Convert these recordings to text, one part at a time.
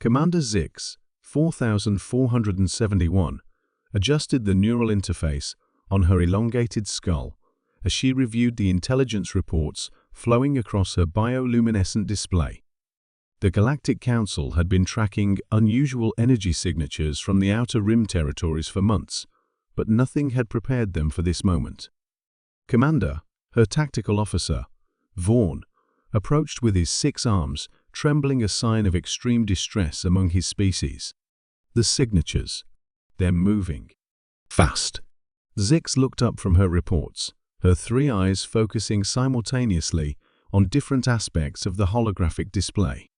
Commander Zix, 4471, adjusted the neural interface on her elongated skull as she reviewed the intelligence reports flowing across her bioluminescent display. The Galactic Council had been tracking unusual energy signatures from the Outer Rim territories for months, but nothing had prepared them for this moment. Commander, her tactical officer, Vaughn, approached with his 6 arms, trembling a sign of extreme distress among his species. The signatures. They're moving. Fast. Zix looked up from her reports, her 3 eyes focusing simultaneously on different aspects of the holographic display.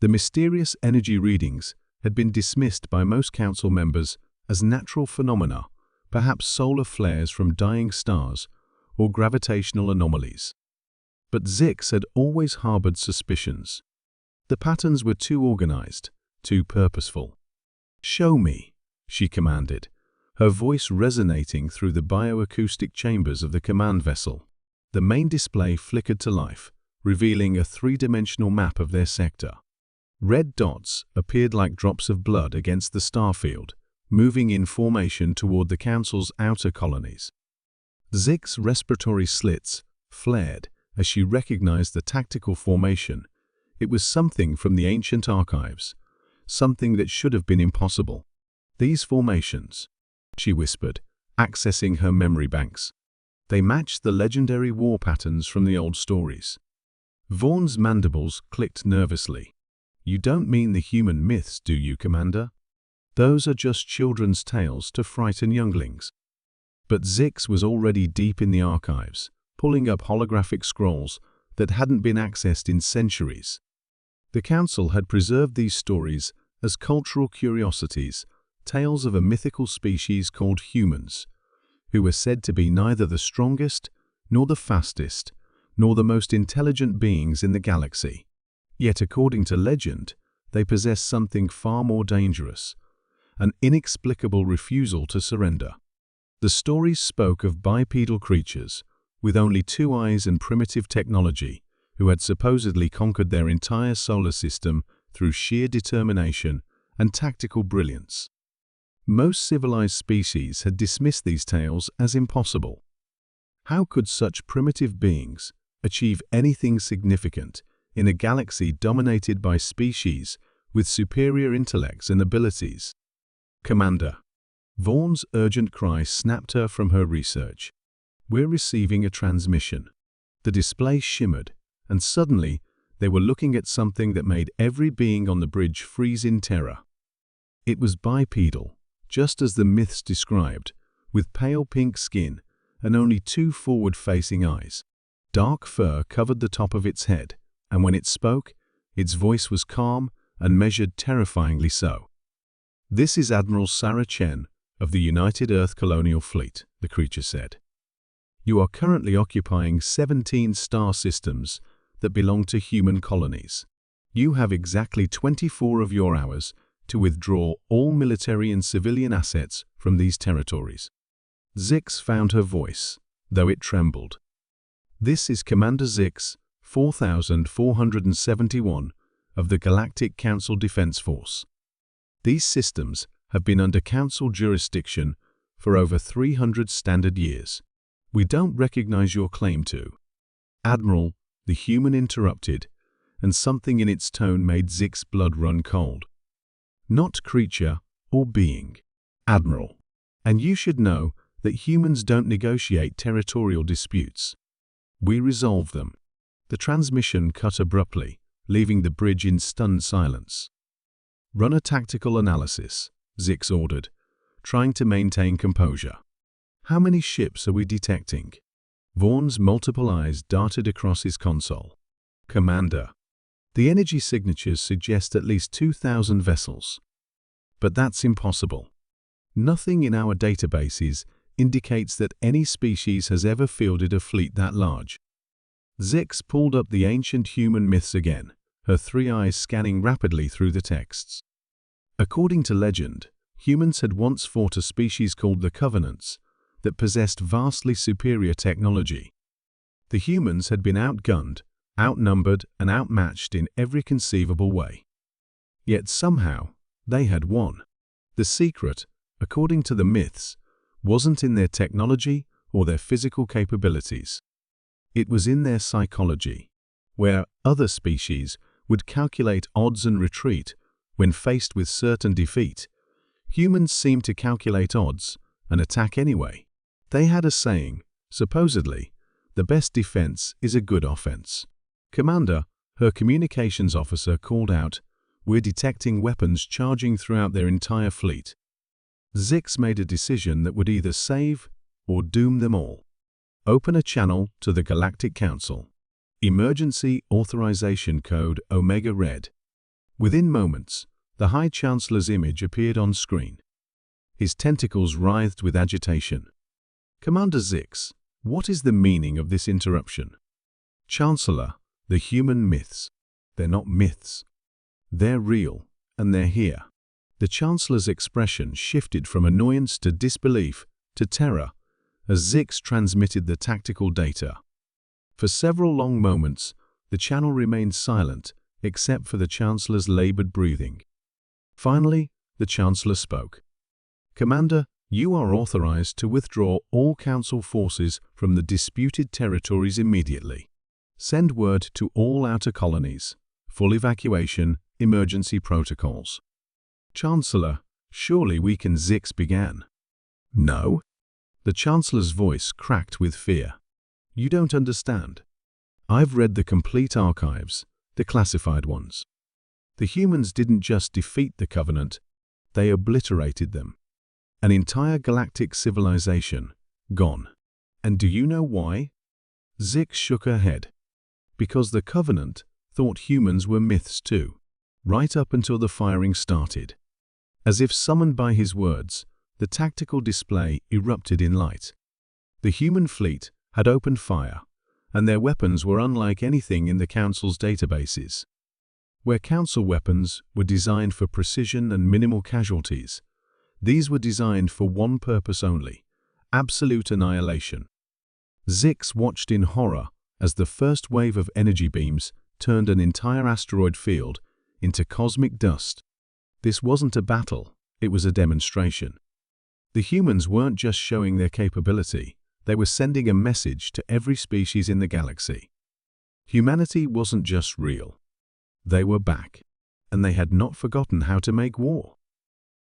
The mysterious energy readings had been dismissed by most council members as natural phenomena, perhaps solar flares from dying stars or gravitational anomalies. But Zix had always harbored suspicions. The patterns were too organized, too purposeful. "Show me," she commanded, her voice resonating through the bioacoustic chambers of the command vessel. The main display flickered to life, revealing a 3-dimensional map of their sector. Red dots appeared like drops of blood against the star field, moving in formation toward the Council's outer colonies. Zix's respiratory slits flared as she recognized the tactical formation. It was something from the ancient archives, something that should have been impossible. "These formations," she whispered, accessing her memory banks. "They matched the legendary war patterns from the old stories." Vaughn's mandibles clicked nervously. "You don't mean the human myths, do you, Commander? Those are just children's tales to frighten younglings." But Zix was already deep in the archives, pulling up holographic scrolls that hadn't been accessed in centuries. The Council had preserved these stories as cultural curiosities, tales of a mythical species called humans, who were said to be neither the strongest, nor the fastest, nor the most intelligent beings in the galaxy. Yet according to legend, they possessed something far more dangerous, an inexplicable refusal to surrender. The stories spoke of bipedal creatures, with only 2 eyes and primitive technology, who had supposedly conquered their entire solar system through sheer determination and tactical brilliance. Most civilized species had dismissed these tales as impossible. How could such primitive beings achieve anything significant in a galaxy dominated by species with superior intellects and abilities? "Commander." Vaughn's urgent cry snapped her from her research. "We're receiving a transmission." The display shimmered, and suddenly they were looking at something that made every being on the bridge freeze in terror. It was bipedal, just as the myths described, with pale pink skin and only 2 forward-facing eyes. Dark fur covered the top of its head, and when it spoke, its voice was calm and measured terrifyingly so. "This is Admiral Sarah Chen of the United Earth Colonial Fleet," the creature said. "You are currently occupying 17 star systems that belong to human colonies. You have exactly 24 of your hours to withdraw all military and civilian assets from these territories." Zix found her voice, though it trembled. "This is Commander Zix, 4471, of the Galactic Council Defense Force. These systems have been under Council jurisdiction for over 300 standard years. We don't recognize your claim to." "Admiral," the human interrupted, and something in its tone made Zix's blood run cold. "Not creature or being, Admiral. And you should know that humans don't negotiate territorial disputes. We resolve them." The transmission cut abruptly, leaving the bridge in stunned silence. "Run a tactical analysis," Zix ordered, trying to maintain composure. "How many ships are we detecting?" Vaughn's multiple eyes darted across his console. "Commander, the energy signatures suggest at least 2,000 vessels. But that's impossible. Nothing in our databases indicates that any species has ever fielded a fleet that large." Zix pulled up the ancient human myths again, her 3 eyes scanning rapidly through the texts. According to legend, humans had once fought a species called the Covenants that possessed vastly superior technology. The humans had been outgunned, outnumbered, and outmatched in every conceivable way. Yet somehow, they had won. The secret, according to the myths, wasn't in their technology or their physical capabilities. It was in their psychology, where other species would calculate odds and retreat when faced with certain defeat. Humans seemed to calculate odds and attack anyway. They had a saying, supposedly, the best defense is a good offense. Commander, her communications officer, called out, "We're detecting weapons charging throughout their entire fleet." Zix made a decision that would either save or doom them all. Open a channel to the Galactic Council. Emergency Authorization Code Omega Red. Within moments, the High Chancellor's image appeared on screen. His tentacles writhed with agitation. "Commander Zix, what is the meaning of this interruption?" "Chancellor, the human myths. They're not myths. They're real, and they're here." The Chancellor's expression shifted from annoyance to disbelief to terror as Zix transmitted the tactical data. For several long moments, the channel remained silent except for the Chancellor's labored breathing. Finally, the Chancellor spoke. "Commander, you are authorized to withdraw all Council forces from the disputed territories immediately. Send word to all outer colonies. Full evacuation, emergency protocols." "Chancellor, surely we can," Zix began. "No." The Chancellor's voice cracked with fear. "You don't understand. I've read the complete archives, the classified ones. The humans didn't just defeat the Covenant, they obliterated them. An entire galactic civilization, gone. And do you know why?" Zix shook her head. "Because the Covenant thought humans were myths too, right up until the firing started." As if summoned by his words, the tactical display erupted in light. The human fleet had opened fire, and their weapons were unlike anything in the Council's databases. Where Council weapons were designed for precision and minimal casualties, these were designed for one purpose only: absolute annihilation. Zix watched in horror as the first wave of energy beams turned an entire asteroid field into cosmic dust. This wasn't a battle, it was a demonstration. The humans weren't just showing their capability, they were sending a message to every species in the galaxy. Humanity wasn't just real. They were back, and they had not forgotten how to make war.